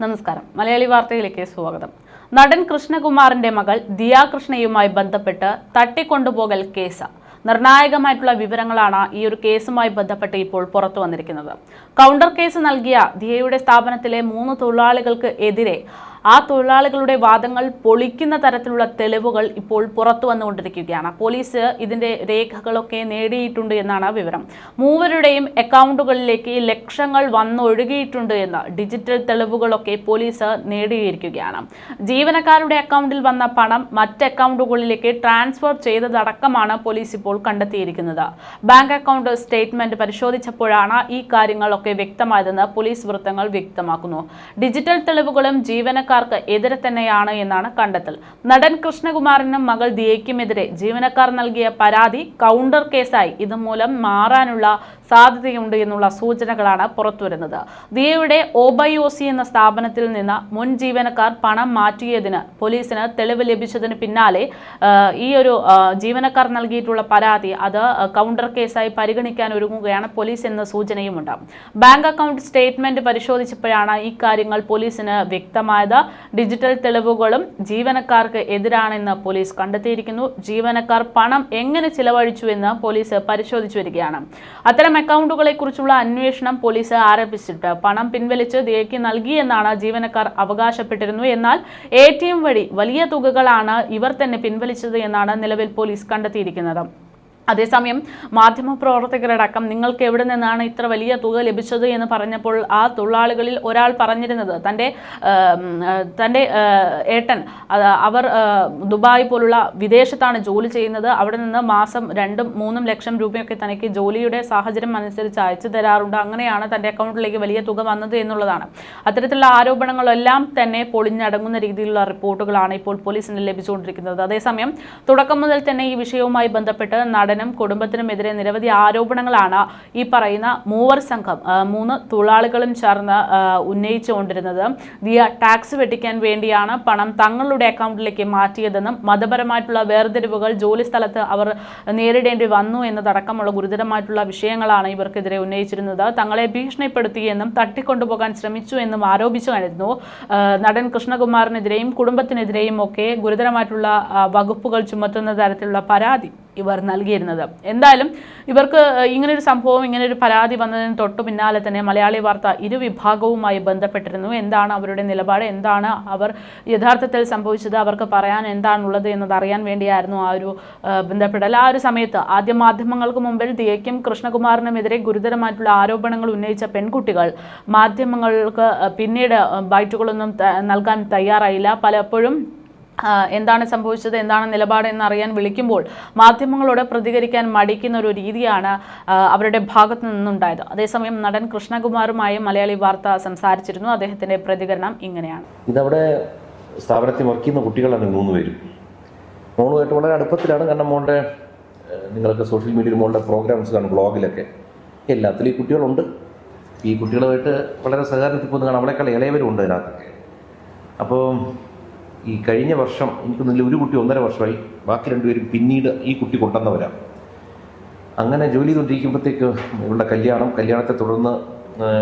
നമസ്കാരം. മലയാളി വാർത്തയിലേക്ക് സ്വാഗതം. നടൻ കൃഷ്ണകുമാറിന്റെ മകൾ ദിയ കൃഷ്ണയുമായി ബന്ധപ്പെട്ട് തട്ടിക്കൊണ്ടുപോകൽ കേസ്. നിർണായകമായിട്ടുള്ള വിവരങ്ങളാണ് ഈ ഒരു കേസുമായി ബന്ധപ്പെട്ട് ഇപ്പോൾ പുറത്തു വന്നിരിക്കുന്നത്. കൗണ്ടർ കേസ് നൽകിയ ദിയയുടെ സ്ഥാപനത്തിലെ 3 തൊഴിലാളികൾക്ക് എതിരെ ആ തൊഴിലാളികളുടെ വാദങ്ങൾ പൊളിക്കുന്ന തരത്തിലുള്ള തെളിവുകൾ ഇപ്പോൾ പുറത്തു വന്നുകൊണ്ടിരിക്കുകയാണ്. പോലീസ് ഇതിന്റെ രേഖകളൊക്കെ നേടിയിട്ടുണ്ട് എന്നാണ് വിവരം. മൂവരുടെയും അക്കൗണ്ടുകളിലേക്ക് ലക്ഷങ്ങൾ വന്നൊഴുകിയിട്ടുണ്ട് എന്ന് ഡിജിറ്റൽ തെളിവുകളൊക്കെ പോലീസ് നേടിയിരിക്കുകയാണ്. ജീവനക്കാരുടെ അക്കൗണ്ടിൽ വന്ന പണം മറ്റ് അക്കൗണ്ടുകളിലേക്ക് ട്രാൻസ്ഫർ ചെയ്തതടക്കമാണ് പോലീസ് ഇപ്പോൾ കണ്ടെത്തിയിരിക്കുന്നത്. ബാങ്ക് അക്കൗണ്ട് സ്റ്റേറ്റ്മെന്റ് പരിശോധിച്ചപ്പോഴാണ് ഈ കാര്യങ്ങളൊക്കെ വ്യക്തമായതെന്ന് പോലീസ് വൃത്തങ്ങൾ വ്യക്തമാക്കുന്നു. ഡിജിറ്റൽ തെളിവുകളും ജീവനക്കാർക്ക് എതിരെ തന്നെയാണ് എന്നാണ് കണ്ടെത്തൽ. നടൻ കൃഷ്ണകുമാറിനും മകൾ ദിയയ്ക്കുമെതിരെ ജീവനക്കാർ നൽകിയ പരാതി കൗണ്ടർ കേസായി ഇതുമൂലം മാറാനുള്ള സാധ്യതയുണ്ട് എന്നുള്ള സൂചനകളാണ് പുറത്തുവരുന്നത്. ദിയയുടെ OBOC എന്ന സ്ഥാപനത്തിൽ നിന്ന് മുൻ ജീവനക്കാർ പണം മാറ്റിയതിന് പോലീസിന് തെളിവ് ലഭിച്ചതിന് പിന്നാലെ ഈ ഒരു ജീവനക്കാർ നൽകിയിട്ടുള്ള പരാതി അത് കൗണ്ടർ കേസായി പരിഗണിക്കാൻ ഒരുങ്ങുകയാണ് പോലീസ് എന്ന സൂചനയുമുണ്ട്. ബാങ്ക് അക്കൗണ്ട് സ്റ്റേറ്റ്മെന്റ് പരിശോധിച്ചപ്പോഴാണ് ഈ കാര്യങ്ങൾ പോലീസിന് വ്യക്തമായത്. ഡിജിറ്റൽ തെളിവുകളും ജീവനക്കാർക്ക് എതിരാണെന്ന് പോലീസ് കണ്ടെത്തിയിരിക്കുന്നു. ജീവനക്കാർ പണം എങ്ങനെ ചിലവഴിച്ചു എന്ന് പോലീസ് പരിശോധിച്ചു വരികയാണ്. അത്തരം അക്കൗണ്ടുകളെ കുറിച്ചുള്ള അന്വേഷണം പോലീസ് ആരംഭിച്ചിട്ട് പണം പിൻവലിച്ച് ദിയയ്ക്ക് നൽകിയെന്നാണ് ജീവനക്കാർ അവകാശപ്പെട്ടിരുന്നു. എന്നാൽ ATM വഴി വലിയ തുകകളാണ് ഇവർ തന്നെ പിൻവലിച്ചത് എന്നാണ് നിലവിൽ പോലീസ് കണ്ടെത്തിയിരിക്കുന്നത്. അതേസമയം മാധ്യമപ്രവർത്തകരടക്കം നിങ്ങൾക്ക് എവിടെ നിന്നാണ് ഇത്ര വലിയ തുക ലഭിച്ചത് എന്ന് പറഞ്ഞപ്പോൾ ആ തൊഴിലാളികളിൽ ഒരാൾ പറഞ്ഞിരുന്നത് തൻ്റെ ഏട്ടൻ അവർ ദുബായ് പോലുള്ള വിദേശത്താണ് ജോലി ചെയ്യുന്നത്. അവിടെ നിന്ന് മാസം 2-3 ലക്ഷം രൂപയൊക്കെ തനിക്ക് ജോലിയുടെ സാഹചര്യം അനുസരിച്ച് അയച്ചു തരാറുണ്ട്. അങ്ങനെയാണ് തൻ്റെ അക്കൗണ്ടിലേക്ക് വലിയ തുക വന്നത് എന്നുള്ളതാണ്. അത്തരത്തിലുള്ള ആരോപണങ്ങളെല്ലാം തന്നെ പൊളിഞ്ഞടങ്ങുന്ന രീതിയിലുള്ള റിപ്പോർട്ടുകളാണ് ഇപ്പോൾ പോലീസിന് ലഭിച്ചുകൊണ്ടിരിക്കുന്നത്. അതേസമയം തുടക്കം മുതൽ തന്നെ ഈ വിഷയവുമായി ബന്ധപ്പെട്ട് നടനും കുടുംബത്തിനുമെതിരെ നിരവധി ആരോപണങ്ങളാണ് ഈ പറയുന്ന മൂവർ സംഘം 3 തൊഴിലാളികളും ചേർന്ന് ഉന്നയിച്ചുകൊണ്ടിരുന്നത്. ദിയ ടാക്സ് വെട്ടിക്കാൻ വേണ്ടിയാണ് പണം തങ്ങളുടെ അക്കൗണ്ടിലേക്ക് മാറ്റിയതെന്നും മതപരമായിട്ടുള്ള വേർതിരിവുകൾ ജോലി സ്ഥലത്ത് അവർ നേരിടേണ്ടി വന്നു എന്നതടക്കമുള്ള ഗുരുതരമായിട്ടുള്ള വിഷയങ്ങളാണ് ഇവർക്കെതിരെ ഉന്നയിച്ചിരുന്നത്. തങ്ങളെ ഭീഷണിപ്പെടുത്തിയെന്നും തട്ടിക്കൊണ്ടുപോകാൻ ശ്രമിച്ചു എന്നും ആരോപിച്ചു കഴിഞ്ഞിരുന്നു. നടൻ കൃഷ്ണകുമാറിനെതിരെയും കുടുംബത്തിനെതിരെയും ഒക്കെ ഗുരുതരമായിട്ടുള്ള വകുപ്പുകൾ ചുമത്തുന്ന തരത്തിലുള്ള പരാതി ഇവർ നൽകിയിരുന്നത്. എന്തായാലും ഇവർക്ക് ഇങ്ങനൊരു സംഭവം, ഇങ്ങനൊരു പരാതി വന്നതിന് തൊട്ടു പിന്നാലെ തന്നെ മലയാളി വാർത്ത ഇരുവിഭാഗവുമായി ബന്ധപ്പെട്ടിരുന്നു. എന്താണ് അവരുടെ നിലപാട്, എന്താണ് അവർ യഥാർത്ഥത്തിൽ സംഭവിച്ചത്, അവർക്ക് പറയാൻ എന്താണുള്ളത് എന്നതറിയാൻ വേണ്ടിയായിരുന്നു ആ ഒരു ബന്ധപ്പെടൽ. ആ ഒരു സമയത്ത് ആദ്യ മാധ്യമങ്ങൾക്ക് മുമ്പിൽ ദിയയ്ക്കും കൃഷ്ണകുമാറിനുമെതിരെ ഗുരുതരമായിട്ടുള്ള ആരോപണങ്ങൾ ഉന്നയിച്ച പെൺകുട്ടികൾ മാധ്യമങ്ങൾക്ക് പിന്നീട് ബൈറ്റുകളൊന്നും നൽകാൻ തയ്യാറായില്ല. പലപ്പോഴും എന്താണ് സംഭവിച്ചത്, എന്താണ് നിലപാട് എന്നറിയാൻ വിളിക്കുമ്പോൾ മാധ്യമങ്ങളോട് പ്രതികരിക്കാൻ മടിക്കുന്ന ഒരു രീതിയാണ് അവരുടെ ഭാഗത്തു നിന്നുണ്ടായത്. അതേസമയം നടൻ കൃഷ്ണകുമാറുമായി മലയാളി വാർത്ത സംസാരിച്ചിരുന്നു. അദ്ദേഹത്തിന്റെ പ്രതികരണം ഇങ്ങനെയാണ്. ഇതവിടെ സ്ഥാപനത്തിൽ വർക്ക് ചെയ്യുന്ന കുട്ടികളാണ് 3 പേരും. മോളുമായിട്ട് വളരെ അടുപ്പത്തിലാണ്. കാരണം മോളുടെ നിങ്ങൾക്ക് സോഷ്യൽ മീഡിയയിൽ മോളുടെ പ്രോഗ്രാംസ് കാണും, ബ്ലോഗിലൊക്കെ എല്ലാത്തിലും ഈ കുട്ടികളുണ്ട്. ഈ കുട്ടികളുമായിട്ട് വളരെ സഹകരണത്തിൽ പോകുന്ന കാണാം. അവളെക്കാൾ ഇളയവരും ഉണ്ട് അതിനകത്തൊക്കെ. അപ്പോൾ ഈ കഴിഞ്ഞ വർഷം എനിക്കൊന്നില്ല, ഒരു കുട്ടി 1.5 വർഷമായി, ബാക്കി 2 പേരും പിന്നീട് ഈ കുട്ടി കൊണ്ടുവന്നവരാണ്. അങ്ങനെ ജോലി ചെയ്തുകൊണ്ടിരിക്കുമ്പോഴത്തേക്ക് ഇവളുടെ കല്യാണത്തെ തുടർന്ന്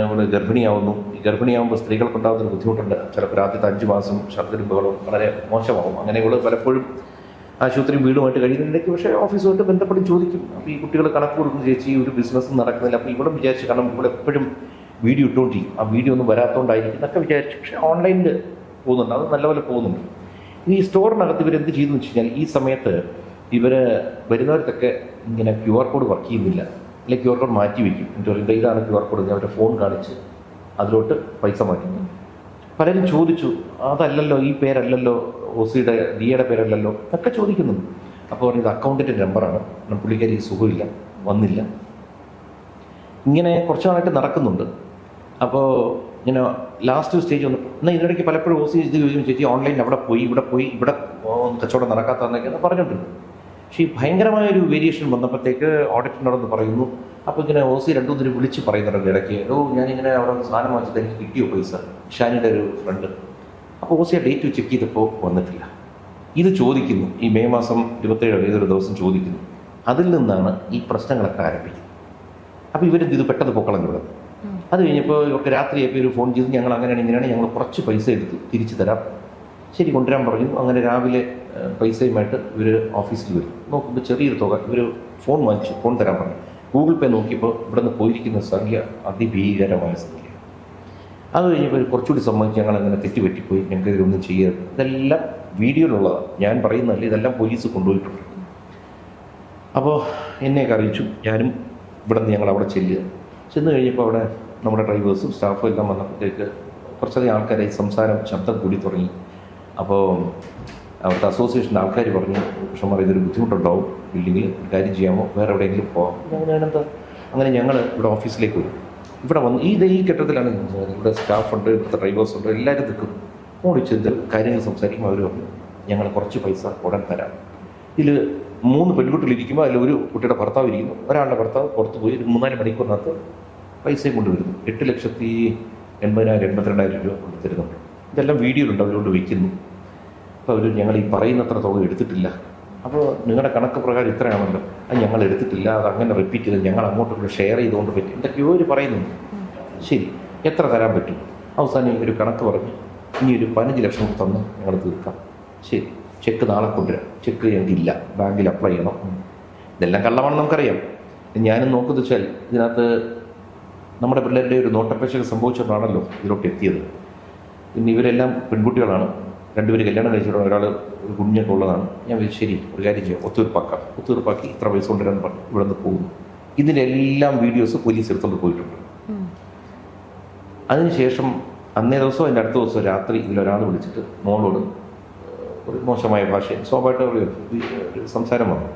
ഇവൾ ഗർഭിണിയാവുന്നു. ഈ ഗർഭിണിയാവുമ്പോൾ സ്ത്രീകൾക്കുണ്ടാകുന്നൊരു ബുദ്ധിമുട്ടുണ്ട്. ചിലപ്പോൾ ആദ്യത്തെ 5 മാസം ഛർദ്ദിലും ബഹളവും വളരെ മോശമാവും. അങ്ങനെ ഇവൾ പലപ്പോഴും ആശുപത്രിയും വീടുമായിട്ട് കഴിയുന്നതിലേക്ക് പക്ഷേ ഓഫീസുമായിട്ട് ബന്ധപ്പെട്ട് ചോദിക്കും. അപ്പോൾ ഈ കുട്ടികൾ കണക്ക് കൊടുക്കുന്നു, ചേച്ചി ഒരു ബിസിനസ്സും നടക്കുന്നില്ല. അപ്പോൾ ഇവിടെ വിചാരിച്ചു, കാരണം ഇവിടെ എപ്പോഴും വീഡിയോ ഇട്ടുകൊണ്ടിരിക്കും, ആ വീഡിയോ ഒന്നും വരാത്തതുകൊണ്ടായിരിക്കും എന്നൊക്കെ വിചാരിച്ചു. പക്ഷേ ഓൺലൈനിൽ പോകുന്നുണ്ട്, അത് നല്ലപോലെ പോകുന്നുണ്ട്. ഈ സ്റ്റോറിനകത്ത് ഇവരെന്ത് ചെയ്തെന്ന് വെച്ച് കഴിഞ്ഞാൽ, ഈ സമയത്ത് ഇവർ വരുന്നവർക്കൊക്കെ ഇങ്ങനെ QR കോഡ് വർക്ക് ചെയ്യുന്നില്ല, അല്ലെങ്കിൽ QR കോഡ് മാറ്റി വയ്ക്കും. എന്നിട്ട് പറയുന്നത് ഇതാണ് QR കോഡ്, ഞാൻ അവരുടെ ഫോൺ കാണിച്ച് അതിലോട്ട് പൈസ മാറ്റുന്നു. പലരും ചോദിച്ചു, അതല്ലല്ലോ, ഈ പേരല്ലല്ലോ, OCയുടെ ദിയയുടെ പേരല്ലല്ലോ ഒക്കെ ചോദിക്കുന്നുണ്ട്. അപ്പോൾ പറഞ്ഞത് അക്കൗണ്ടിൻ്റെ നമ്പറാണ്, പുള്ളിക്കാരി സുഖമില്ല, വന്നില്ല. ഇങ്ങനെ കുറച്ച് നാളായിട്ട് നടക്കുന്നുണ്ട്. അപ്പോൾ ഇങ്ങനെ ലാസ്റ്റ് സ്റ്റേജ് വന്നു. എന്നാൽ ഇതിനിടയ്ക്ക് പലപ്പോഴും OC ഇത് ചോദിച്ചു, ചേച്ചി ഓൺലൈനിൽ അവിടെ പോയി ഇവിടെ കച്ചവടം നടക്കാത്തതെന്നൊക്കെയാണ് പറഞ്ഞിട്ടുണ്ട്. പക്ഷേ ഈ ഭയങ്കരമായൊരു വേരിയേഷൻ വന്നപ്പോഴത്തേക്ക് ഓഡിറ്റിനോടൊന്ന് പറയുന്നു. അപ്പോൾ ഇങ്ങനെ OC 2-3 വിളിച്ച് പറയുന്നുണ്ട് ഇടയ്ക്ക്, ഞാനിങ്ങനെ അവിടെ സാധനം വാങ്ങിച്ചിട്ട് എനിക്ക് കിട്ടിയോ പൈസ, ഷാനിയുടെ ഒരു ഫ്രണ്ട്. അപ്പോൾ OC ആ ഡേറ്റ് ചെക്ക് ചെയ്തപ്പോൾ വന്നിട്ടില്ല. ഇത് ചോദിക്കുന്നു, ഈ മെയ് മാസം 27 ഏതൊരു ദിവസം ചോദിക്കുന്നു. അതിൽ നിന്നാണ് ഈ പ്രശ്നങ്ങളൊക്കെ ആരംഭിക്കുന്നത്. അപ്പോൾ ഇവരെന്ത് ഇത് പെട്ടെന്ന് പൊക്കളഞ്ഞു വിടുന്നത്. അത് കഴിഞ്ഞപ്പോൾ ഇവർക്ക് രാത്രിയൊക്കെ ഒരു ഫോൺ ചെയ്ത് ഞങ്ങൾ അങ്ങനെയാണ് ഇങ്ങനെയാണ് ഞങ്ങൾ കുറച്ച് പൈസ എടുത്ത് തിരിച്ചു തരാം, ശരി കൊണ്ടുവരാൻ പറഞ്ഞു. അങ്ങനെ രാവിലെ പൈസയുമായിട്ട് ഇവർ ഓഫീസിൽ വരും. നോക്കുമ്പോൾ ചെറിയൊരു തുക ഇവർ ഫോൺ വാങ്ങിച്ചു, ഫോൺ തരാൻ പറഞ്ഞു. ഗൂഗിൾ പേ നോക്കിയപ്പോൾ ഇവിടെ നിന്ന് പോയിരിക്കുന്ന സംഖ്യ അതിഭീകരമായ സംഖ്യ. അത് കഴിഞ്ഞപ്പോൾ കുറച്ചുകൂടി സംബന്ധിച്ച് ഞങ്ങൾ അങ്ങനെ തെറ്റുപറ്റിപ്പോയി, ഞങ്ങൾക്ക് ഇതിലൊന്നും ചെയ്യരുത്. ഇതെല്ലാം വീഡിയോയിലുള്ളതാണ്, ഞാൻ പറയുന്നതല്ല, ഇതെല്ലാം പോലീസ് കൊണ്ടുപോയിട്ടുണ്ട്. അപ്പോൾ എന്നെയൊക്കെ അറിയിച്ചു. ഞാനും ഇവിടെ നിന്ന് ഞങ്ങൾ അവിടെ ചെന്ന് കഴിഞ്ഞപ്പോൾ അവിടെ നമ്മുടെ ഡ്രൈവേഴ്സും സ്റ്റാഫും എല്ലാം വന്നപ്പോഴത്തേക്ക് കുറച്ചധികം ആൾക്കാരായി സംസാരം ശബ്ദം കൂടി തുടങ്ങി. അപ്പോൾ അവിടുത്തെ അസോസിയേഷൻ്റെ ആൾക്കാർ പറഞ്ഞു, പക്ഷേ ഇതൊരു ബുദ്ധിമുട്ടുണ്ടാവും, ഇല്ലെങ്കിൽ കാര്യം ചെയ്യാമോ, വേറെ എവിടെയെങ്കിലും പോകാം. ഞാനെന്താ അങ്ങനെ ഞങ്ങൾ ഇവിടെ ഓഫീസിലേക്ക് വരും. ഇവിടെ വന്ന് ഈ ഘട്ടത്തിലാണ് ഇവിടെ സ്റ്റാഫുണ്ട്, ഇവിടുത്തെ ഡ്രൈവേഴ്സുണ്ട്, എല്ലാവരും നിൽക്കും. ഓടിച്ചെന്ത് കാര്യങ്ങൾ സംസാരിക്കുമ്പോൾ അവർ പറഞ്ഞു ഞങ്ങൾ കുറച്ച് പൈസ ഉടൻ തരാം. ഇതിൽ 3 പെൺകുട്ടികളിരിക്കുമ്പോൾ അതിൽ ഒരു കുട്ടിയുടെ ഭർത്താവ് ഇരിക്കുന്നു. ഒരാളുടെ ഭർത്താവ് പുറത്ത് പോയി ഒരു 3-4 മണിക്കൂറിനകത്ത് പൈസയും കൊണ്ടുവരുന്നു. 8,80,000-82,000 രൂപ കൊണ്ട് തരുന്നുണ്ട്. ഇതെല്ലാം വീഡിയോയിലുണ്ട്, അവരോട് വയ്ക്കുന്നു. അപ്പോൾ അവർ ഞങ്ങൾ ഈ പറയുന്നത്ര തുക എടുത്തിട്ടില്ല, അപ്പോൾ നിങ്ങളുടെ കണക്ക് പ്രകാരം ഇത്രയാണല്ലോ, അത് ഞങ്ങൾ എടുത്തിട്ടില്ല, അത് അങ്ങനെ റിപ്പീറ്റ് ചെയ്ത് ഞങ്ങൾ അങ്ങോട്ടും ഷെയർ ചെയ്തുകൊണ്ട് പറ്റും, എന്തൊക്കെയോ ഒരു പറയുന്നുണ്ട്. ശരി, എത്ര തരാൻ പറ്റും? അവസാനം ഒരു കണക്ക് പറഞ്ഞ് ഇനി ഒരു 15 ലക്ഷം തന്ന് ഞങ്ങൾ തീർക്കാം. ശരി, ചെക്ക് നാളെ കൊണ്ടുവരാം. ചെക്ക് ഞങ്ങൾക്കില്ല, ബാങ്കിൽ അപ്ലൈ ചെയ്യണം. ഇതെല്ലാം കള്ളമാണെന്ന് നമുക്കറിയാം. ഞാനും നോക്കുന്നത് വെച്ചാൽ ഇതിനകത്ത് നമ്മുടെ പിള്ളേരുടെ ഒരു നോട്ടപ്പേശക സംഭവിച്ചതുകൊണ്ടാണല്ലോ ഇതിലോട്ട് എത്തിയത്. പിന്നെ ഇവരെല്ലാം പെൺകുട്ടികളാണ്, 2 പേര് കല്യാണം കഴിച്ചിട്ടുണ്ട്, ഒരാൾ ഒരു കുഞ്ഞൊക്കെ ഉള്ളതാണ്. ഞാൻ ശരി ഒരു കാര്യം ചെയ്യാം, ഒത്തുതീർപ്പാക്കി ഇത്ര പൈസ കൊണ്ടുവരാൻ പറഞ്ഞു ഇവിടെ നിന്ന് പോകുന്നു. ഇതിനെല്ലാം വീഡിയോസ് പോലീസ് എടുത്തുകൊണ്ട് പോയിട്ടുണ്ട്. അതിനുശേഷം അന്നേ ദിവസം അതിൻ്റെ അടുത്ത ദിവസം രാത്രി ഇതിലൊരാൾ വിളിച്ചിട്ട് മോളോട് ഒരു മോശമായ ഭാഷയിൽ സ്വാഭാവികമായിട്ട് ഒരു സംസാരം വന്നു.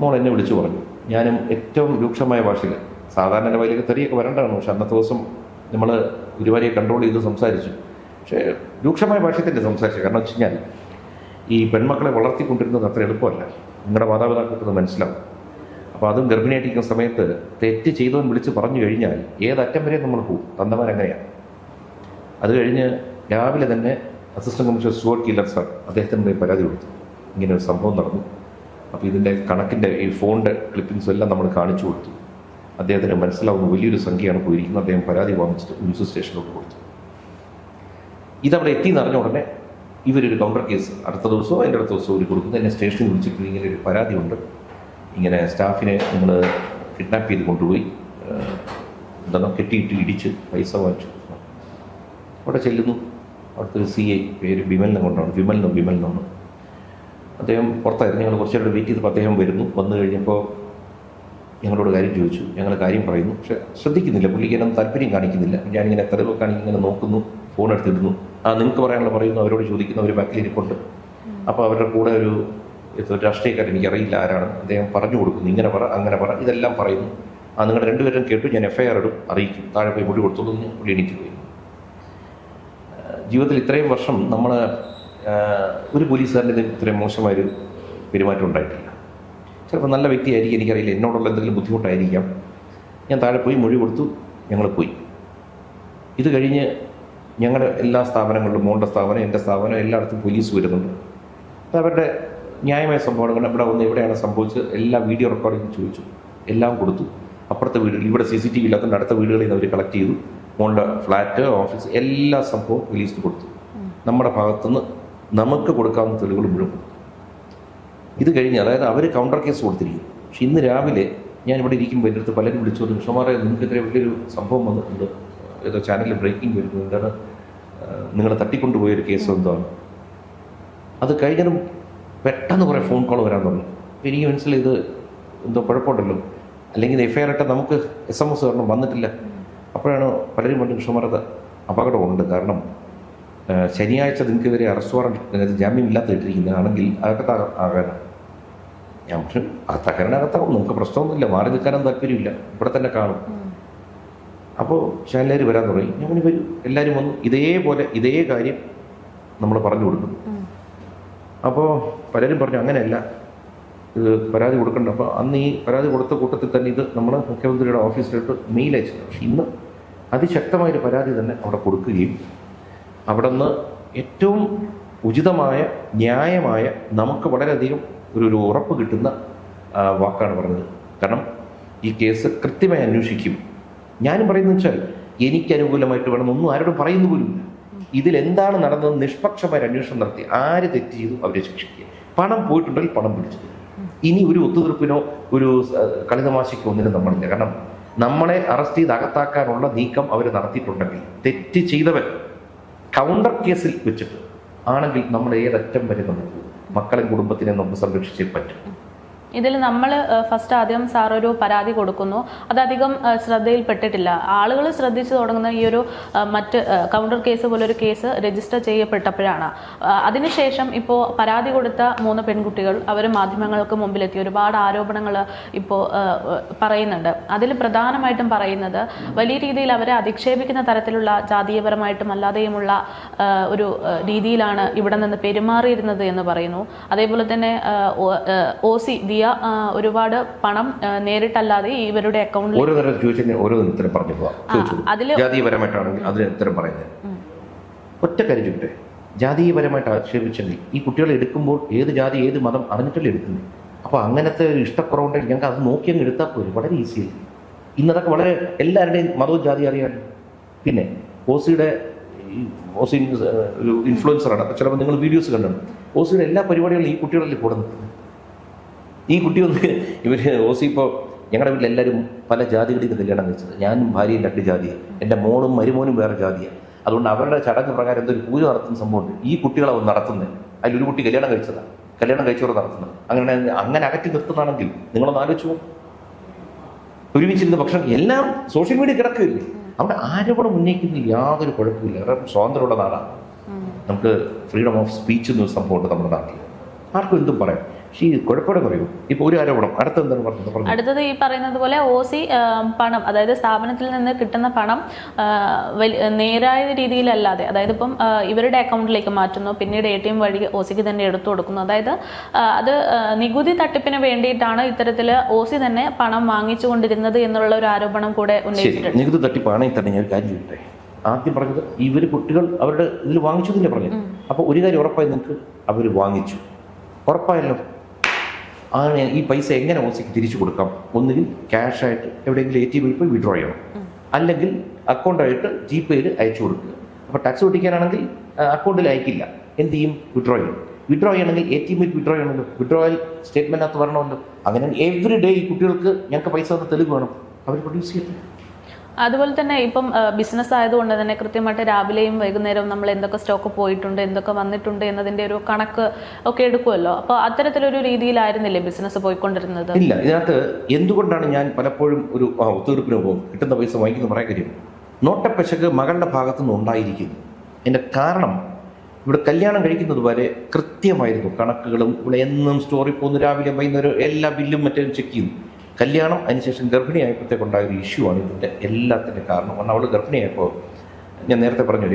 മോൾ എന്നെ വിളിച്ചു പറഞ്ഞു, ഞാനും ഏറ്റവും രൂക്ഷമായ ഭാഷയിൽ, സാധാരണ എൻ്റെ വയലേക്ക് തെറിയൊക്കെ വരേണ്ടതാണ്, പക്ഷെ അന്നത്തെ ദിവസം നമ്മൾ ഗുരുവാരിയെ കൺട്രോൾ ചെയ്ത് സംസാരിച്ചു. പക്ഷേ രൂക്ഷമായ ഭാഷയിൽ തന്നെ സംസാരിച്ചു. കാരണം വെച്ച് കഴിഞ്ഞാൽ ഈ പെൺമക്കളെ വളർത്തിക്കൊണ്ടിരുന്നത് അത്ര എളുപ്പമല്ല, നിങ്ങളുടെ മാതാപിതാക്കൾക്ക് മനസ്സിലാവും. അപ്പോൾ അതും ഗർഭിണിയായിട്ടിരിക്കുന്ന സമയത്ത് തെറ്റ് ചെയ്തവൻ വിളിച്ച് പറഞ്ഞു കഴിഞ്ഞാൽ ഏതറ്റം വരെ നമ്മൾ പോകും. തന്നവരങ്ങനെയാണ്. അത് കഴിഞ്ഞ് രാവിലെ തന്നെ assistant commissioner Stuart killer sir അദ്ദേഹത്തിൻ്റെ പരാതി കൊടുത്തു, ഇങ്ങനെ ഒരു സംഭവം നടന്നു. അപ്പോൾ ഇതിൻ്റെ കണക്കിൻ്റെ ഈ ഫോണിൻ്റെ ക്ലിപ്പിങ്സും എല്ലാം നമ്മൾ കാണിച്ചു കൊടുത്തു. അദ്ദേഹത്തിന് മനസ്സിലാവുന്ന വലിയൊരു സംഖ്യയാണ് പോയിരിക്കുന്നത്. അദ്ദേഹം പരാതി വാങ്ങിച്ചിട്ട് പോലീസ് സ്റ്റേഷനിലോട്ട് കൊടുത്തു. ഇതവിടെ എത്തിയെന്ന് അറിഞ്ഞ ഉടനെ ഇവരൊരു കൗണ്ടർ കേസ് അടുത്ത ദിവസവും അതിൻ്റെ അടുത്ത ദിവസവും ഒരു കൊടുക്കുന്നു. എന്നെ സ്റ്റേഷനിൽ വിളിച്ചിട്ട് ഇങ്ങനെ ഒരു പരാതിയുണ്ട്, ഇങ്ങനെ സ്റ്റാഫിനെ നിങ്ങൾ കിഡ്നാപ്പ് ചെയ്ത് കൊണ്ടുപോയി എന്താ കെട്ടിയിട്ട് ഇടിച്ച് പൈസ വാങ്ങിച്ചു. അവിടെ ചെല്ലുന്നു. അവിടുത്തെ ഒരു CI പേര് വിമലിനെ കൊണ്ടാണ്, വിമലിനാണ്. അദ്ദേഹം പുറത്തായിരുന്നു. ഞങ്ങൾ കുറച്ച് നേരം വെയിറ്റ് ചെയ്തപ്പോൾ അദ്ദേഹം വന്നു കഴിഞ്ഞപ്പോൾ ഞങ്ങളോട് കാര്യം ചോദിച്ചു. ഞങ്ങൾ കാര്യം പറയുന്നു, പക്ഷെ ശ്രദ്ധിക്കുന്നില്ല, പുള്ളിക്കാനും താല്പര്യം കാണിക്കുന്നില്ല. ഞാനിങ്ങനെ തെളിവൊക്കെ ആണെങ്കിൽ ഇങ്ങനെ നോക്കുന്നു, ഫോൺ എടുത്തിടുന്നു. നിങ്ങൾക്ക് പറയാനുള്ള പറയുന്നു, അവരോട് ചോദിക്കുന്നു, അവർ ബാക്കിൽ ഇരിപ്പുണ്ട്. അപ്പോൾ അവരുടെ കൂടെ ഒരു രാഷ്ട്രീയക്കാരൻ, എനിക്കറിയില്ല ആരാണ്, അദ്ദേഹം പറഞ്ഞു കൊടുക്കുന്നു, ഇങ്ങനെ പറ അങ്ങനെ പറ, ഇതെല്ലാം പറയുന്നു. നിങ്ങൾ 2 പേരും കേട്ടു, ഞാൻ FIR ഇടും, അറിയിക്കും, താഴെ പോയി മൊഴി കൊടുത്തോളൂ എന്ന് പുള്ളി എണീറ്റ് പോയി. ജീവിതത്തിൽ ഇത്രയും വർഷം നമ്മൾ ഒരു പോലീസുകാരൻ്റെ ഇത്രയും മോശമായൊരു പെരുമാറ്റം ഉണ്ടായിട്ടില്ല. ചിലപ്പോൾ നല്ല വ്യക്തിയായിരിക്കും, എനിക്കറിയില്ല, എന്നോടുള്ള എന്തെങ്കിലും ബുദ്ധിമുട്ടായിരിക്കാം. ഞാൻ താഴെ പോയി മൊഴി കൊടുത്തു, ഞങ്ങൾ പോയി. ഇത് കഴിഞ്ഞ് ഞങ്ങളുടെ എല്ലാ സ്ഥാപനങ്ങളിലും, മോളുടെ സ്ഥാപനം, എൻ്റെ സ്ഥാപനം, എല്ലായിടത്തും പോലീസ് വരുന്നുണ്ട്. അത് അവരുടെ ന്യായമായ സംഭവങ്ങൾ ഇവിടെ വന്ന് എവിടെയാണ് സംഭവിച്ചത് എല്ലാ വീഡിയോ റെക്കോർഡിങ് ചോദിച്ചു, എല്ലാം കൊടുത്തു. അപ്പുറത്തെ വീടുകൾ, ഇവിടെ CCTV ഇല്ലാത്തതുകൊണ്ട് അടുത്ത വീടുകളിൽ നിന്ന് അവർ കളക്ട് ചെയ്തു. മോളുടെ ഫ്ലാറ്റ്, ഓഫീസ്, എല്ലാ സംഭവവും പോലീസിന് കൊടുത്തു. നമ്മുടെ ഭാഗത്തുനിന്ന് നമുക്ക് കൊടുക്കാവുന്ന തെളിവുകൾ മുഴുവൻ കൊടുത്തു. ഇത് കഴിഞ്ഞ്, അതായത് അവർ കൗണ്ടർ കേസ് കൊടുത്തിരിക്കും. പക്ഷെ ഇന്ന് രാവിലെ ഞാൻ ഇവിടെ ഇരിക്കുമ്പോൾ എൻ്റെ അടുത്ത് പലരും വിളിച്ചു പറഞ്ഞു, ഷമാറെ നിങ്ങൾക്കെതിരെ വലിയൊരു സംഭവം വന്നിട്ടുണ്ട്, ഏതോ ചാനലിൽ ബ്രേക്കിംഗ് വരുന്നു, എന്താണ് നിങ്ങൾ തട്ടിക്കൊണ്ടുപോയൊരു കേസ് എന്താണ്. അത് കഴിഞ്ഞതും പെട്ടെന്ന് കുറേ ഫോൺ കോൾ വരാൻ തുടങ്ങി. അപ്പോൾ എനിക്ക് മനസ്സിലായി ഇത് എന്തോ കുഴപ്പമുണ്ടല്ലോ, അല്ലെങ്കിൽ FIR ഇട്ട നമുക്ക് SMS കാരണം വന്നിട്ടില്ല. അപ്പോഴാണ് പലരും പറഞ്ഞു, ഷമാറത് അപകടമുണ്ട്, കാരണം ശനിയാഴ്ച നിങ്ങൾക്കെതിരെ അറസ്റ്റ് വാറണ്ട് ജാമ്യം ഇല്ലാത്ത ഇട്ടിരിക്കുന്നതാണെങ്കിൽ അകത്ത് ആകാനാണ്. ഞാൻ പക്ഷേ തകരാനകത്താവും, നമുക്ക് പ്രശ്നമൊന്നുമില്ല, മാറി നിൽക്കാനും താല്പര്യമില്ല, ഇവിടെ തന്നെ കാണും. അപ്പോൾ ചാനലുകാർ വരാൻ തുടങ്ങി. ഞാൻ വരും, എല്ലാവരും വന്നു. ഇതേപോലെ ഇതേ കാര്യം നമ്മൾ പറഞ്ഞു കൊടുക്കുന്നു. അപ്പോൾ പലരും പറഞ്ഞു അങ്ങനെയല്ല, ഇത് പരാതി കൊടുക്കണ്ട. അപ്പോൾ അന്ന് ഈ പരാതി കൊടുത്ത കൂട്ടത്തിൽ തന്നെ ഇത് നമ്മൾ മുഖ്യമന്ത്രിയുടെ ഓഫീസിലോട്ട് മെയിൽ അയച്ചത്. പക്ഷേ ഇന്ന് അതിശക്തമായൊരു പരാതി തന്നെ അവിടെ കൊടുക്കുകയും അവിടെ നിന്ന് ഏറ്റവും ഉചിതമായ ന്യായമായ നമുക്ക് വളരെയധികം ഒരു ഉറപ്പ് കിട്ടുന്ന വാക്കാണ് പറഞ്ഞത്. കാരണം ഈ കേസ് കൃത്യമായി അന്വേഷിക്കും. ഞാനും പറയുന്നത് വെച്ചാൽ എനിക്ക് അനുകൂലമായിട്ട് വേണമെന്നൊന്നും ആരോടും പറയുന്നു പോലുമില്ല. ഇതിലെന്താണ് നടന്നത് നിഷ്പക്ഷമായ അന്വേഷണം നടത്തി ആര് തെറ്റ് ചെയ്തു അവരെ ശിക്ഷിക്കുക. പണം പോയിട്ടുണ്ടെങ്കിൽ പണം പിടിച്ചു. ഇനി ഒരു ഒത്തുതീർപ്പിനോ ഒരു കളിതമാശയ്ക്കോ ഒന്നിനും നമ്മളില്ല. കാരണം നമ്മളെ അറസ്റ്റ് ചെയ്ത് അകത്താക്കാനുള്ള നീക്കം അവർ നടത്തിയിട്ടുണ്ടെങ്കിൽ തെറ്റ് ചെയ്തവൻ കൗണ്ടർ കേസിൽ വെച്ചിട്ട് ആണെങ്കിൽ നമ്മൾ ഏതറ്റം വരെ നമുക്ക് മക്കളെ കുടുംബത്തിനെ നമുക്ക് സംരക്ഷിച്ചേ പറ്റും. ഇതിൽ നമ്മൾ ഫസ്റ്റ് ആദ്യം സാർ ഒരു പരാതി കൊടുക്കുന്നു, അതധികം ശ്രദ്ധയിൽപ്പെട്ടിട്ടില്ല. ആളുകൾ ശ്രദ്ധിച്ചു തുടങ്ങുന്ന ഈ ഒരു മറ്റ് കൗണ്ടർ കേസ് പോലൊരു കേസ് രജിസ്റ്റർ ചെയ്യപ്പെട്ടപ്പോഴാണ്. അതിനുശേഷം ഇപ്പോൾ പരാതി കൊടുത്ത 3 പെൺകുട്ടികൾ അവർ മാധ്യമങ്ങൾക്ക് മുമ്പിലെത്തി ഒരുപാട് ആരോപണങ്ങൾ ഇപ്പോൾ പറയുന്നുണ്ട്. അതിൽ പ്രധാനമായിട്ടും പറയുന്നത് വലിയ രീതിയിൽ അവരെ അധിക്ഷേപിക്കുന്ന തരത്തിലുള്ള ജാതീയപരമായിട്ടും അല്ലാതെയുമുള്ള ഒരു രീതിയിലാണ് ഇവിടെ നിന്ന് പെരുമാറിയിരുന്നത് എന്ന് പറയുന്നു. അതേപോലെ തന്നെ OC ഒരുപാട് പണം നേരിട്ടല്ലാതെ ഇവരുടെ അക്കൗണ്ടിൽ ഓരോ തരം ചോദിച്ചാൽ ഓരോ ഉത്തരം പറഞ്ഞു പോവാം. ജാതീയപരമായിട്ടാണെങ്കിൽ അതിന് ഉത്തരം പറയുന്നത് ഒറ്റ കാര്യം ചോദിക്കട്ടെ, ജാതീയപരമായിട്ട് ആക്ഷേപിച്ചെങ്കിൽ ഈ കുട്ടികളെ എടുക്കുമ്പോൾ ഏത് ജാതി ഏത് മതം അറിഞ്ഞിട്ടല്ലേ എടുക്കുന്നത്. അപ്പോൾ അങ്ങനത്തെ ഒരു ഇഷ്ടക്കുറവുണ്ടെങ്കിൽ ഞങ്ങൾക്ക് അത് നോക്കി അങ്ങ് എടുത്താൽ പോലും വളരെ ഈസിയായി. ഇന്നതൊക്കെ വളരെ എല്ലാവരുടെയും മതവും ജാതി അറിയാമല്ലോ. പിന്നെ ഓസിയുടെ ഒരു ഇൻഫ്ലുവൻസറാണ്. അപ്പോൾ ചിലപ്പോൾ നിങ്ങൾ വീഡിയോസ് കണ്ടിട്ടുണ്ട്. ഓസിയുടെ എല്ലാ പരിപാടികളും ഈ കുട്ടികളല്ലേ കൂടെ നിൽക്കുന്നത്. ഈ കുട്ടി ഇവർ ഓസി ഇപ്പോൾ ഞങ്ങളുടെ വീട്ടിൽ എല്ലാവരും പല ജാതികളിൽ നിന്ന് കല്യാണം കഴിച്ചത്. ഞാനും ഭാര്യയും 2 ജാതിയാണ്, എൻ്റെ മോളും മരുമോനും വേറെ ജാതിയാണ്. അതുകൊണ്ട് അവരുടെ ചടങ്ങ് പ്രകാരം എന്തൊരു പൂജ നടത്തുന്ന സംഭവമുണ്ട്. ഈ കുട്ടികളെ നടത്തുന്നത് അതിലൊരു കുട്ടി കല്യാണം കഴിച്ചതാണ്, കല്യാണം കഴിച്ചവർ നടത്തുന്നത്. അങ്ങനെ അകറ്റി നിർത്തുന്നതാണെങ്കിൽ നിങ്ങളൊന്ന് ആലോചിച്ചു പോകും. ഒരുമിച്ചിരുന്ന ഭക്ഷണം എല്ലാം സോഷ്യൽ മീഡിയ കിടക്കുകയില്ലേ. അവിടെ ആരോപണം ഉന്നയിക്കുന്നതിൽ യാതൊരു കുഴപ്പമില്ല. സ്വാതന്ത്ര്യമുള്ള നാടാണ്. നമുക്ക് ഫ്രീഡം ഓഫ് സ്പീച്ച് എന്നൊരു സംഭവമുണ്ട് നമ്മുടെ നാട്ടിൽ. ആർക്കും എന്തും പറയാം. പക്ഷേ ഈ കുഴപ്പമില്ല പറയൂ. ഇപ്പോൾ ഒരു ആരോപണം അടുത്തെന്താണ് പറഞ്ഞത്? അടുത്തത് ഈ പറയുന്നത് പോലെ OC പണം, അതായത് സ്ഥാപനത്തിൽ നിന്ന് കിട്ടുന്ന പണം നേരായ രീതിയിലല്ലാതെ, അതായത് ഇപ്പം ഇവരുടെ അക്കൗണ്ടിലേക്ക് മാറ്റുന്നു, പിന്നീട് ATM വഴി OCക്ക് തന്നെ എടുത്തു കൊടുക്കുന്നു. അതായത് അത് നികുതി തട്ടിപ്പിന് വേണ്ടിയിട്ടാണ് ഇത്തരത്തിൽ OC തന്നെ പണം വാങ്ങിച്ചുകൊണ്ടിരുന്നത് എന്നുള്ള ഒരു ആരോപണം കൂടെ ഉന്നയിച്ചിട്ടുണ്ട്. നികുതി തട്ടിപ്പാണെങ്കിൽ തന്നെ ഞാൻ ഒരു കാര്യം ചോദിക്കട്ടെ. ആദ്യം പറഞ്ഞത് ഇവർ കുട്ടികൾ അവരുടെ ഇതിൽ വാങ്ങിച്ചു തന്നെ പറഞ്ഞു. അപ്പോൾ ഒരു കാര്യം ഉറപ്പായി നിങ്ങൾക്ക്, അവർ വാങ്ങിച്ചു ഉറപ്പായല്ലോ. അങ്ങനെ ഈ പൈസ എങ്ങനെ OCക്ക് തിരിച്ചു കൊടുക്കാം? ഒന്നുകിൽ ക്യാഷായിട്ട് എവിടെയെങ്കിലും ATMയിൽ പോയി വിഡ്രോ ചെയ്യണം, അല്ലെങ്കിൽ അക്കൗണ്ടായിട്ട് GPayയിൽ അയച്ചു കൊടുക്കുക. അപ്പോൾ ടാക്സ് ഒട്ടിക്കാനാണെങ്കിൽ അക്കൗണ്ടിൽ അയക്കില്ല, എന്ത് ചെയ്യും? വിഡ്രോ ചെയ്യും. വിഡ്രോ ചെയ്യണമെങ്കിൽ ATMയിൽ വിഡ്രോ ചെയ്യണമല്ലോ, വിഡ്രോയൽ സ്റ്റേറ്റ്മെൻറ്റിനകത്ത് വരണമല്ലോ. അങ്ങനെ എവറി ഡേ ഈ കുട്ടികൾക്ക് ഞങ്ങൾക്ക് പൈസ വന്ന് തെളിവ് വേണം, അവർ പ്രൊഡ്യൂസ് ചെയ്യട്ടെ. അതുപോലെ തന്നെ ഇപ്പം ബിസിനസ് ആയതുകൊണ്ട് തന്നെ കൃത്യമായിട്ട് രാവിലെയും വൈകുന്നേരവും നമ്മൾ എന്തൊക്കെ സ്റ്റോക്ക് പോയിട്ടുണ്ട്, എന്തൊക്കെ വന്നിട്ടുണ്ട് എന്നതിൻ്റെ ഒരു കണക്ക് ഒക്കെ എടുക്കുമല്ലോ. അപ്പോൾ അത്തരത്തിലൊരു രീതിയിലായിരുന്നില്ലേ ബിസിനസ് പോയിക്കൊണ്ടിരുന്നത്? ഇല്ല. ഇതിനകത്ത് എന്തുകൊണ്ടാണ് ഞാൻ പലപ്പോഴും ഒരു ഒത്തുതീർപ്പിന് പോകും കിട്ടുന്ന പൈസ വാങ്ങിക്കുന്ന പറയാൻ കാര്യം, നോട്ടപ്പശക്ക് മകളുടെ ഭാഗത്തുനിന്ന് ഉണ്ടായിരിക്കുന്നു. എൻ്റെ കാരണം ഇവിടെ കല്യാണം കഴിക്കുന്നത് വരെ കൃത്യമായിരുന്നു കണക്കുകളും. ഇവിടെ എന്നും സ്റ്റോറി പോകുന്നു, രാവിലെ വൈകുന്നേരം എല്ലാ ബില്ലും മറ്റും ചെക്ക് ചെയ്യുന്നു. കല്യാണം അതിനുശേഷം ഗർഭിണിയായപ്പോഴത്തേക്കുണ്ടായ ഒരു ഇഷ്യൂ ആണ് ഇതിൻ്റെ എല്ലാത്തിൻ്റെ കാരണം. കാരണം അവൾ ഗർഭിണിയായപ്പോൾ ഞാൻ നേരത്തെ പറഞ്ഞു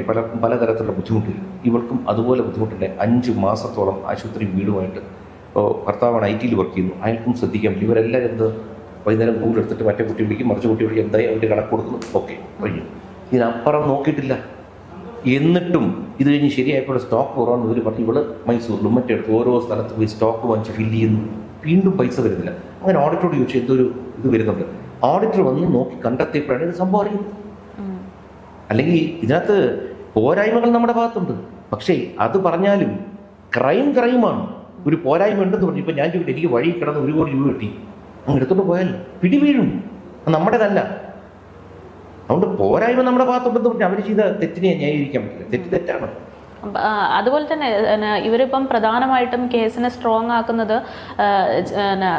പലതരത്തിലുള്ള ബുദ്ധിമുട്ടില്ല. ഇവൾക്കും അതുപോലെ ബുദ്ധിമുട്ടില്ല. 5 മാസത്തോളം ആശുപത്രി വീടുമായിട്ട്. ഇപ്പോൾ ഭർത്താവാണ് IT വർക്ക് ചെയ്യുന്നു, അയാൾക്കും ശ്രദ്ധിക്കാൻ പറ്റും. ഇവരെല്ലാവരും എന്ത് വൈകുന്നേരം ഗൂഗിൾ എടുത്തിട്ട് മറ്റേ കുട്ടി വിളിക്കും, മറിച്ച് കുട്ടി വിളിക്കും, എന്തായി അവൻ്റെ കണക്ക് കൊടുക്കുന്നു, ഓക്കെ കഴിഞ്ഞു. ഇതിനപ്പുറം നോക്കിയിട്ടില്ല. എന്നിട്ടും ഇത് കഴിഞ്ഞ് ശരിയായപ്പോൾ സ്റ്റോക്ക് കുറവാണെന്ന് ഇവർ പറഞ്ഞു. ഇവള് മൈസൂരിലും മറ്റെടുത്ത് ഓരോ സ്ഥലത്ത് പോയി സ്റ്റോക്ക് വാങ്ങിച്ച് ഫില്ല് ചെയ്യുന്നു, വീണ്ടും പൈസ വരുന്നില്ല. അങ്ങനെ ഓഡിറ്ററോട് ചോദിച്ചു എന്തൊരു ഇത് വരുന്നുണ്ട്. ഓഡിറ്റർ വന്ന് നോക്കി കണ്ടെത്തിയപ്പോഴാണ് ഇത് സംഭവം അറിയുന്നത്. അല്ലെങ്കിൽ ഇതിനകത്ത് പോരായ്മകൾ നമ്മുടെ ഭാഗത്തുണ്ട്. പക്ഷേ അത് പറഞ്ഞാലും ക്രൈമാണ്. ഒരു പോരായ്മ ഉണ്ടെന്ന് പറഞ്ഞു. ഇപ്പം ഞാൻ ചോദിച്ചു, എനിക്ക് വഴി കിടന്ന് 1 കോടി രൂപ കിട്ടി, അങ്ങ് എടുത്തോണ്ട് പോയാലോ, പിടി വീഴും, നമ്മുടേതല്ല. അതുകൊണ്ട് പോരായ്മ നമ്മുടെ ഭാഗത്തുണ്ടെന്ന് പറഞ്ഞാൽ അവർ ചെയ്ത തെറ്റിനെ ന്യായീകരിക്കാൻ പറ്റില്ല. തെറ്റാണ്. അതുപോലെ തന്നെ ഇവരിപ്പം പ്രധാനമായിട്ടും കേസിനെ സ്ട്രോങ് ആക്കുന്നത്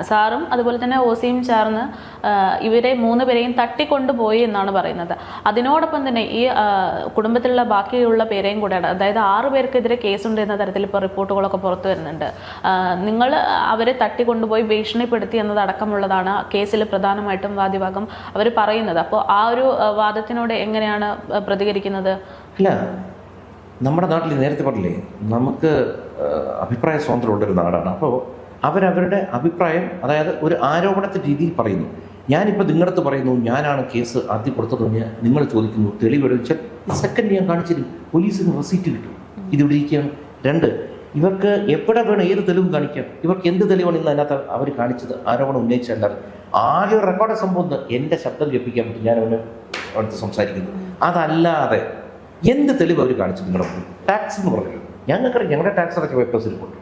സാറും അതുപോലെ തന്നെ OCയും ചേർന്ന് ഇവരെ 3 പേരെയും തട്ടിക്കൊണ്ടുപോയി എന്നാണ് പറയുന്നത്. അതിനോടൊപ്പം തന്നെ ഈ കുടുംബത്തിലുള്ള ബാക്കിയുള്ള പേരെയും കൂടെ, അതായത് 6 പേർക്കെതിരെ കേസുണ്ട് എന്ന തരത്തിൽ ഇപ്പോൾ റിപ്പോർട്ടുകളൊക്കെ പുറത്തു വരുന്നുണ്ട്. നിങ്ങൾ അവരെ തട്ടിക്കൊണ്ടുപോയി ഭീഷണിപ്പെടുത്തി എന്നതടക്കമുള്ളതാണ് കേസിൽ പ്രധാനമായിട്ടും വാദിഭാഗം അവർ പറയുന്നത്. അപ്പോൾ ആ ഒരു വാദത്തിനോട് എങ്ങനെയാണ് പ്രതികരിക്കുന്നത്? അല്ല, നമ്മുടെ നാട്ടിൽ നേരത്തെ പറഞ്ഞില്ലേ, നമുക്ക് അഭിപ്രായ സ്വാതന്ത്ര്യമുള്ളൊരു നാടാണ്. അപ്പോൾ അവരവരുടെ അഭിപ്രായം, അതായത് ഒരു ആരോപണത്തിൻ്റെ രീതിയിൽ പറയുന്നു. ഞാനിപ്പോൾ നിങ്ങളടുത്ത് പറയുന്നു ഞാനാണ് കേസ് ആദ്യം കൊടുത്തത് പറഞ്ഞാൽ നിങ്ങൾ ചോദിക്കുന്നു തെളിവെടുച്ചാൽ സെക്കൻഡ് ഞാൻ കാണിച്ചിരും, പോലീസിന് റെസീറ്റ് കിട്ടും. ഇതിവിടെ ഇരിക്കുകയാണ്. 2, ഇവർക്ക് എവിടെ വേണം ഏത് തെളിവും കാണിക്കാം. ഇവർക്ക് എന്ത് തെളിവാണ് ഇന്ന് അതിനകത്ത് അവർ കാണിച്ചത്? ആരോപണം ഉന്നയിച്ചല്ലാതെ ആകെ റെക്കോർഡ് സംഭവം എൻ്റെ ശബ്ദം കേൾപ്പിക്കാൻ പറ്റും. ഞാൻ അവന് അടുത്ത് സംസാരിക്കുന്നത്. അതല്ലാതെ എന്ത് തെളിവ് അവർ കാണിച്ചു? നിങ്ങളുടെ ടാക്സ് എന്ന് പറഞ്ഞത് ഞങ്ങൾക്കറിയാം, ഞങ്ങളുടെ ടാക്സ് അടച്ച പേപ്പേഴ്സ് ഇരിപ്പുണ്ട്.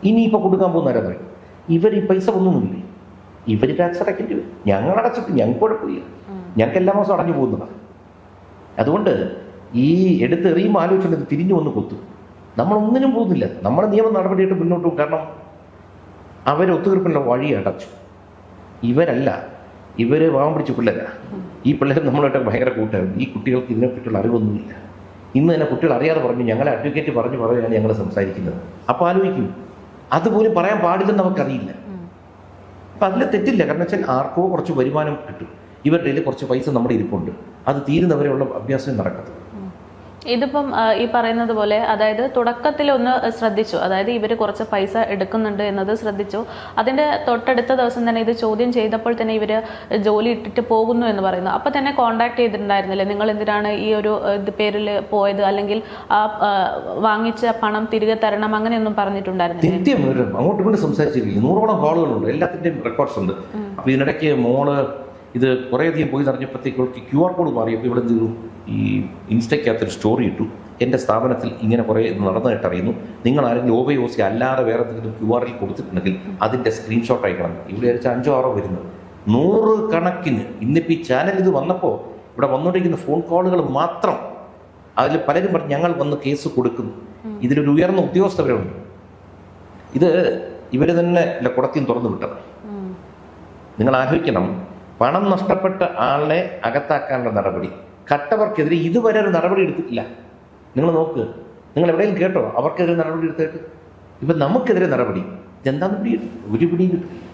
ഇനിയിപ്പോൾ കൊടുക്കാൻ പോകുന്ന ആരാ? ഇവർ ഈ പൈസ ഒന്നുമില്ലേ, ഇവർ ടാക്സ് അടയ്ക്കേണ്ടി വരും. ഞങ്ങൾ അടച്ചിട്ട് ഞങ്ങൾക്ക് കുഴപ്പമില്ല, ഞങ്ങൾക്ക് എല്ലാ മാസവും അടഞ്ഞു പോകുന്നതാണ്. അതുകൊണ്ട് ഈ എടുത്തെറിയുമ്പോൾ ആലോചിച്ചിട്ട് തിരിഞ്ഞു വന്ന് കൊത്തും. നമ്മളൊന്നിനും പോകുന്നില്ല, നമ്മൾ നിയമ നടപടിയായിട്ട് മുന്നോട്ട് പോകും. കാരണം അവർ ഒത്തുതീർപ്പിനുള്ള വഴി അടച്ചു. ഇവരല്ല, ഇവർ വാങ്ങാൻ പിടിച്ച പിള്ളേരാണ്. ഈ പിള്ളേർ നമ്മളായിട്ട് ഭയങ്കര കൂട്ടായിരുന്നു. ഈ കുട്ടികൾക്ക് ഇതിനെപ്പറ്റിയുള്ള അറിവൊന്നുമില്ല. ഇന്ന് തന്നെ കുട്ടികൾ അറിയാതെ പറഞ്ഞു, ഞങ്ങളെ അഡ്വക്കേറ്റ് പറയുകയാണ് ഞങ്ങൾ സംസാരിക്കുന്നത്. അപ്പോൾ ആലോചിക്കും, അതുപോലും പറയാൻ പാടില്ലെന്ന് നമുക്കറിയില്ല. അപ്പം അതിൽ തെറ്റില്ല. കാരണം വെച്ചാൽ ആർക്കോ കുറച്ച് വരുമാനം കിട്ടും, ഇവരുടെ കയ്യിൽ കുറച്ച് പൈസ നമ്മുടെ ഇരിപ്പുണ്ട്, അത് തീരുന്നവരെയുള്ള അഭ്യാസം നടക്കത്തില്ല. ഇതിപ്പം ഈ പറയുന്നത് പോലെ, അതായത് തുടക്കത്തിൽ ഒന്ന് ശ്രദ്ധിച്ചു, അതായത് ഇവർ കുറച്ച് പൈസ എടുക്കുന്നുണ്ട് എന്നത് ശ്രദ്ധിച്ചു. അതിൻ്റെ തൊട്ടടുത്ത ദിവസം തന്നെ ഇത് ചോദ്യം ചെയ്തപ്പോൾ തന്നെ ഇവർ ജോലി ഇട്ടിട്ട് പോകുന്നു എന്ന് പറയുന്നു. അപ്പം തന്നെ കോൺടാക്ട് ചെയ്തിട്ടുണ്ടായിരുന്നില്ലേ, നിങ്ങൾ എന്തിനാണ് ഈ ഒരു പേരിൽ പോയത്, അല്ലെങ്കിൽ ആ വാങ്ങിച്ച പണം തിരികെ തരണം, അങ്ങനെയൊന്നും പറഞ്ഞിട്ടുണ്ടായിരുന്നില്ല? കൃത്യം അങ്ങോട്ടും ഇങ്ങോട്ട് സംസാരിച്ചിരിക്കും. 100ഓളം കോളുകളുണ്ട്, എല്ലാത്തിൻ്റെയും റെക്കോർഡ്സ് ഉണ്ട്. അപ്പോൾ ഇതിനിടയ്ക്ക് മോള് ഇത് കുറേയധികം പോയി അറിഞ്ഞപ്പോഴത്തേക്ക് QR കോഡ് മാറിയപ്പോൾ ഇവിടെ എന്ത് ചെയ്തു, ഈ ഇൻസ്റ്റയ്ക്കകത്തൊരു സ്റ്റോറി ഇട്ടു, എൻ്റെ സ്ഥാപനത്തിൽ ഇങ്ങനെ കുറേ നടന്നതായിട്ട് അറിയുന്നു, നിങ്ങൾ ആരെങ്കിലും OBOC അല്ലാതെ വേറെ എന്തെങ്കിലും QR കൊടുത്തിട്ടുണ്ടെങ്കിൽ അതിൻ്റെ സ്ക്രീൻഷോട്ട് അയക്കണം. ഇവിടെ വെച്ചാൽ 5 6 വരുന്നത് 100 കണക്കിന്. ഇന്നിപ്പോൾ ഈ ചാനൽ ഇത് വന്നപ്പോൾ ഇവിടെ വന്നുകൊണ്ടിരിക്കുന്ന ഫോൺ കോളുകൾ മാത്രം, അതിൽ പലരും പറഞ്ഞ് ഞങ്ങൾ വന്ന് കേസ് കൊടുക്കുന്നു. ഇതിലൊരു ഉയർന്ന ഉദ്യോഗസ്ഥരുണ്ട്. ഇത് ഇവർ തന്നെ കുടത്തിൽ തുറന്നു വിട്ടത്. നിങ്ങൾ ആലോചിക്കണം, പണം നഷ്ടപ്പെട്ട ആളെ അകത്താക്കാനുള്ള നടപടി, കട്ടവർക്കെതിരെ ഇതുവരെ ഒരു നടപടി എടുത്തിട്ടില്ല. നിങ്ങൾ നോക്ക്, നിങ്ങൾ എവിടെയെങ്കിലും കേട്ടോ അവർക്കെതിരെ നടപടി എടുത്തിട്ട്? ഇപ്പം നമുക്കെതിരെ നടപടി, ഇതെന്താന്ന് പിടിയിട്ടു? ഒരു പിടിയും കിട്ടില്ല.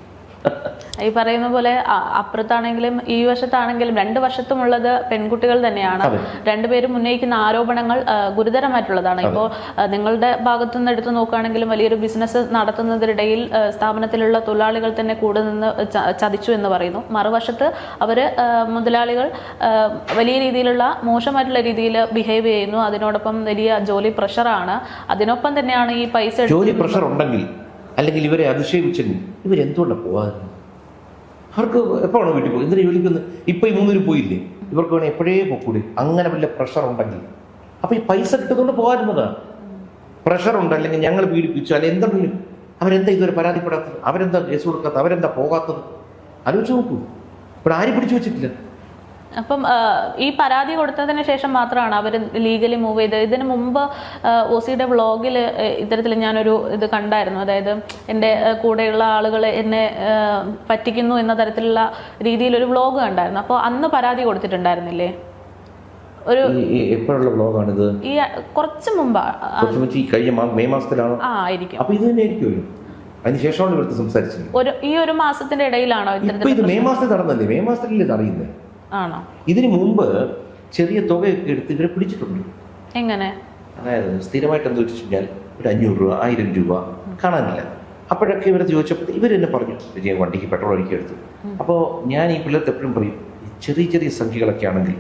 ഈ പറയുന്ന പോലെ അപ്പുറത്താണെങ്കിലും ഈ വശത്താണെങ്കിലും രണ്ട് വശത്തുമുള്ളത് പെൺകുട്ടികൾ തന്നെയാണ്. രണ്ടുപേരും ഉന്നയിക്കുന്ന ആരോപണങ്ങൾ ഗുരുതരമായിട്ടുള്ളതാണ്. ഇപ്പോൾ നിങ്ങളുടെ ഭാഗത്തുനിന്ന് എടുത്തു നോക്കുകയാണെങ്കിലും വലിയൊരു ബിസിനസ് നടത്തുന്നതിനിടയിൽ സ്ഥാപനത്തിലുള്ള തൊഴിലാളികൾ തന്നെ കൂടെ നിന്ന് ചതിച്ചു എന്ന് പറയുന്നു. മറുവശത്ത് മുതലാളികൾ വലിയ രീതിയിലുള്ള മോശമായിട്ടുള്ള രീതിയിൽ ബിഹേവ് ചെയ്യുന്നു. അതിനോടൊപ്പം വലിയ ജോലി പ്രഷറാണ്. അതിനൊപ്പം തന്നെയാണ് ഈ പൈസ ജോലി പ്രഷർ ഉണ്ടെങ്കിൽ, അല്ലെങ്കിൽ ഇവരെ അധിക്ഷേപിച്ചെങ്കിൽ ഇവരെന്തുകൊണ്ടാണ് പോകാറുണ്ട്? അവർക്ക് എപ്പോഴാണ് വീട്ടിൽ പോകും? എന്തിനാ ജോലിക്കൊന്ന് ഇപ്പം ഈ 3 പോയില്ലേ? ഇവർക്ക് വേണേൽ എപ്പോഴേ പോക്കൂടെ? അങ്ങനെ വല്ല പ്രഷർ ഉണ്ടെങ്കിൽ. അപ്പോൾ ഈ പൈസ കിട്ടുന്നതുകൊണ്ട് പോകാറുന്നതാണ്. പ്രഷറുണ്ട്, അല്ലെങ്കിൽ ഞങ്ങൾ പീഡിപ്പിച്ചു, അല്ലെങ്കിൽ എന്തെങ്കിലും, അവരെന്താ ഇതുവരെ പരാതിപ്പെടാത്തത്? അവരെന്താ കേസ് കൊടുക്കാത്തത്? അവരെന്താ പോകാത്തത്? ആലോചിച്ച് നോക്കൂ. ഇവിടെ ആരും പിടിച്ചു വെച്ചിട്ടില്ല. അപ്പം ഈ പരാതി കൊടുത്തതിന് ശേഷം മാത്രമാണ് അവർ ലീഗലി മൂവ് ചെയ്തത്. ഇതിന് മുമ്പ് OCയുടെ വ്ളോഗിൽ ഇത്തരത്തിൽ ഞാനൊരു ഇത് കണ്ടായിരുന്നു. അതായത് എൻ്റെ കൂടെയുള്ള ആളുകൾ എന്നെ പറ്റിക്കുന്നു എന്ന തരത്തിലുള്ള രീതിയിലൊരു വ്ളോഗ് കണ്ടായിരുന്നു. അപ്പോൾ അന്ന് പരാതി കൊടുത്തിട്ടുണ്ടായിരുന്നില്ലേ? ഒരു എപ്പോഴുള്ള വ്ളോഗാണിത്? ഈ കുറച്ച് മുമ്പാണ്, കഴിഞ്ഞ മെയ് മാസത്തിലാണോ? ആയിരിക്കും. അപ്പോൾ ഇത് തന്നെ ആയിരിക്കും. അതിനുശേഷമാണ് ഇവിടുത്തെ സംസാരിച്ചത്. ഈ ഒരു മാസത്തിന്റെ ഇടയിലാണോ ഇത്തരത്തിൽ? ഇത് മെയ് മാസത്തിൽ നടന്നല്ലേ? മെയ് മാസത്തിലല്ലേ ഇത് അറിയുന്നത്? ആണോ? ഇതിനു മുമ്പ് ചെറിയ തുകയൊക്കെ എടുത്ത് ഇവരെ പിടിച്ചിട്ടുണ്ട്. എങ്ങനെ? അതായത് സ്ഥിരമായിട്ട് എന്താ വെച്ച് കഴിഞ്ഞാൽ ഒരു 500 രൂപ 1000 രൂപ കാണാനില്ല. അപ്പോഴൊക്കെ ഇവരെ ചോദിച്ചപ്പോൾ ഇവർ തന്നെ പറഞ്ഞു, വിജയൻ വണ്ടിക്ക് പെട്രോൾ ഒഴിക്കി എടുത്തു. അപ്പോൾ ഞാൻ ഈ പിള്ളേർക്ക് എപ്പോഴും പറയും, ചെറിയ ചെറിയ സംഖ്യകളൊക്കെ ആണെങ്കിൽ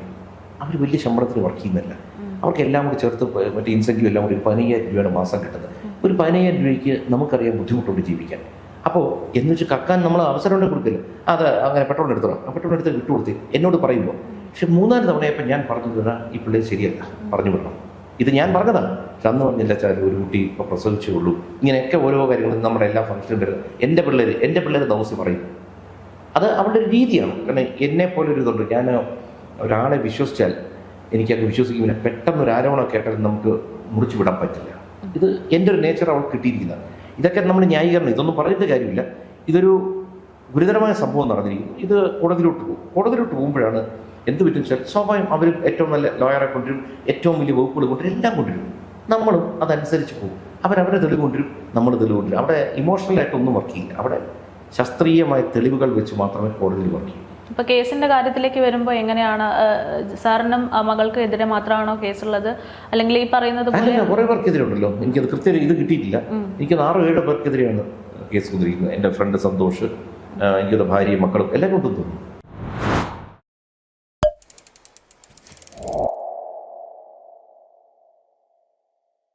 അവർ വലിയ ശമ്പളത്തിന് വർക്ക് ചെയ്യുന്നില്ല. അവർക്ക് എല്ലാം കൂടി ചേർത്ത് മറ്റേ ഇൻസെൻറ്റീവ് എല്ലാം കൂടി 15000 രൂപയാണ് മാസം കിട്ടുന്നത്. ഒരു 15000 രൂപയ്ക്ക് നമുക്കറിയാം ബുദ്ധിമുട്ടുണ്ട് ജീവിക്കാൻ. അപ്പോൾ എന്ന് വെച്ച് കക്കാൻ നമ്മൾ അവസരം കൊണ്ട് കൊടുക്കില്ല. അത് അങ്ങനെ പെട്രോൾ എടുത്തോളാം, ആ പെട്രോൾ എടുത്ത് വിട്ടുകൊടുത്ത് എന്നോട് പറയുമ്പോൾ. പക്ഷെ 3-4 തവണയപ്പോൾ ഞാൻ പറഞ്ഞു തരാം, ഈ പിള്ളേർ ശരിയല്ല, പറഞ്ഞു വിടണം. ഇത് ഞാൻ പറഞ്ഞതാണ്. പക്ഷെ അന്ന് പറഞ്ഞില്ല, വെച്ചാൽ ഒരു കുട്ടി ഇപ്പോൾ പ്രസവിച്ചേ ഉള്ളൂ, ഇങ്ങനെയൊക്കെ ഓരോ കാര്യങ്ങളും നമ്മുടെ എല്ലാ ഫംഗ്ഷനും വരുന്നത് എൻ്റെ പിള്ളേർ ദിവസം പറയും. അത് അവരുടെ ഒരു രീതിയാണ്. കാരണം എന്നെപ്പോലെ ഒരു ഇതുണ്ട്, ഞാൻ ഒരാളെ വിശ്വസിച്ചാൽ എനിക്കത് വിശ്വസിക്കുമ്പോൾ പെട്ടെന്നൊരു ആരോപണം കേട്ടാൽ നമുക്ക് മുറിച്ചു വിടാൻ പറ്റില്ല. ഇത് എൻ്റെ ഒരു നേച്ചർ അവൾക്ക് കിട്ടിയിരിക്കുന്നതാണ്. ഇതൊക്കെ നമ്മൾ ന്യായീകരണം, ഇതൊന്നും പറഞ്ഞിട്ട് കാര്യമില്ല. ഇതൊരു ഗുരുതരമായ സംഭവം നടന്നിരിക്കുന്നു. ഇത് കോടതിയിലോട്ട് പോകുമ്പോഴാണ് എന്ത് പറ്റും വെച്ചാൽ സ്വാഭാവികം അവർ ഏറ്റവും നല്ല ലോയറെ കൊണ്ടുവരും, ഏറ്റവും വലിയ വകുപ്പുകൾ കൊണ്ടുവരും, എല്ലാം കൊണ്ടുവരും. നമ്മളും അതനുസരിച്ച് പോകും. അവരവരെ തെളിവ് കൊണ്ടുവരും, നമ്മൾ തെളിവ് കൊണ്ടുവരും. അവിടെ ഇമോഷണലായിട്ടൊന്നും വർക്ക് ചെയ്യില്ല. അവിടെ ശാസ്ത്രീയമായ തെളിവുകൾ വെച്ച് മാത്രമേ കോടതിയിൽ വർക്ക് ചെയ്യൂ. ഇപ്പൊ കേസിന്റെ കാര്യത്തിലേക്ക് വരുമ്പോൾ എങ്ങനെയാണ്? സാറിനും മകൾക്ക് എതിരെ മാത്രമാണോ കേസുള്ളത്, അല്ലെങ്കിൽ ഈ പറയുന്നത് കുറെ പേർക്കെതിരെ ഉണ്ടല്ലോ? എനിക്കത് കൃത്യം ഇത് കിട്ടിയിട്ടില്ല. എനിക്ക് 6-7 പേർക്കെതിരെയാണ് കേസ് കൊടുത്തിരിക്കുന്നത്. എൻ്റെ ഫ്രണ്ട് സന്തോഷ്, എനിക്കത് ഭാര്യയും മക്കളും എല്ലാം കൊണ്ടും തോന്നുന്നു.